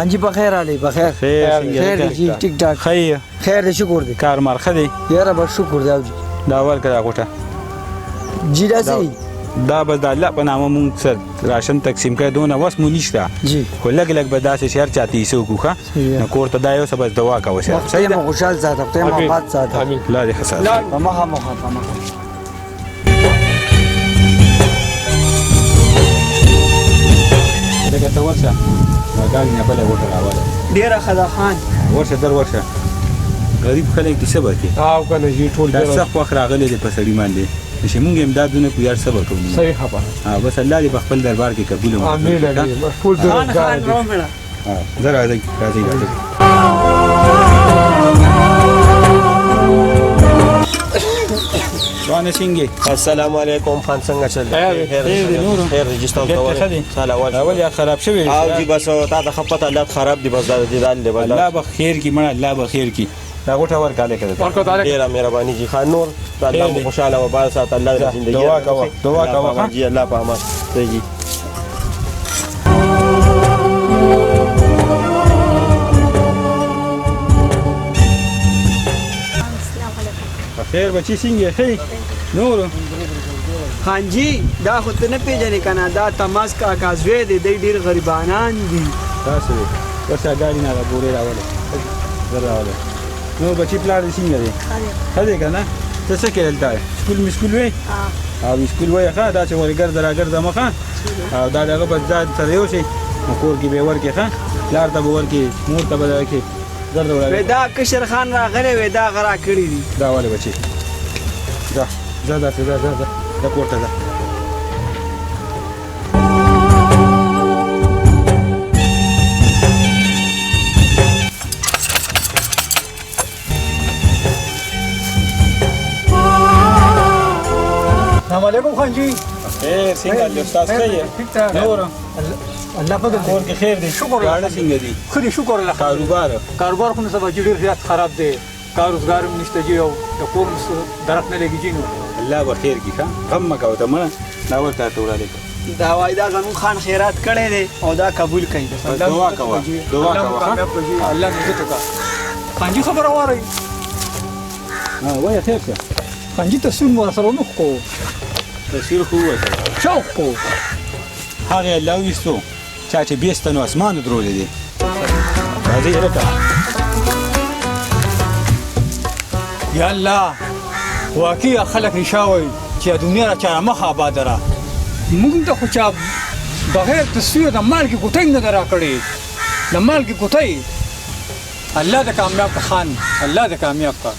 हाँ जी बखैर आले बखैर खैर जी ठीक ठाक खैर दे शुक्र दे کار مار ښه دی यार बस शुक्र दे जी دا ورکړه غوټه जी دا सही دا بس د الله په نامه مونږ سر راشن تقسیم کړی دونه وس مو نشته जी خو لږ لږ به داسې شهر چاته یې څوک وکړه نو کور ته دا یو څه بس دوا کوه صاحب صحیح ده خوشحال ساته ته محبت ساته لا دې ښه ساته مخه مخه لکه ته ورشه ګاډي نه بله غوټه راوله ډېره ښه ده خان ورشه در ورشه غریب خلک دې صبر کوي او کنه جی ټول دا سخت وخت راغلی دی په سړي باندې چې مونږ امدادونه کو یار صبر کوو صحیح خبره بس الله دې په خپل دربار کې قبول وکړي امين امين ټول خان درګار رومړه زه راځم وانه سنگي السلام علیکم خان څنګه چل خیر دی نور خیر رجسټر ګټه سلام اول یا خراب شوی او جی بس تا د خپت حالات خراب دي بس د دال له الله به خیر کی مړه الله به خیر کی دا غوټه ورکاله کړه ورکو تعالی ډیره مهرباني جی خان نور الله مو خوشاله و بار سات الله د ژوندۍ دعا کوه جی الله په امان دی جی خیر بچی څنګه خیر نور خان جی دا خو ته نه پیژنې کنه دا تماس کا کازوی دی ډېر غریبانان دي تاسو ورته ګاډي نه راوړې راوړې راوړې نو بچی پلار دې څنګه دی خدای کنه ته څه کېدل تا سکول وې او سکول وې ښه دا چې ورګر دراګر د مخه او دا دغه په ځای سره یو شي کور کې به ورکې ښه پلار ته به ورکې مور ته به ورکې ګرد وړاندې دا کشر خان راغلی وې دا غرا کړی دي دا والے بچی دا کوټه ده السلام علیکم خان جی څنګه دی استاد څنګه ٹھیک ٹھاک نور الله په کور کې خیر دی شکر راړه څنګه دی خدي شکر الله کاروبار خو نه سبا ډیر زیات خراب دی کاروبار هم نشته جی او د کور درک نه لګی جی نو الله به خیر کی ښه غم مکو ته مړه دا ورته وړاندې دا وای دا زمون خان خیرات کړي دي او دا قبول کړي دعا کوه الله دې ته خان جی خبر اوري وای خیر شه خان جی تاسو مو سره نو کو تفسیر خو وته شوق کو هغه الله وستو چا چې بیستنو اسمان درولې دي راځي لکه یا الله واقعي خلک نشاوي چې دنیا را چا مخه آباد را موږ ته خو چا بغیر تصویر د مال کې کوټنګ نه درا کړی د مال کې کوټي الله د کامیاب خان الله د کامیاب کا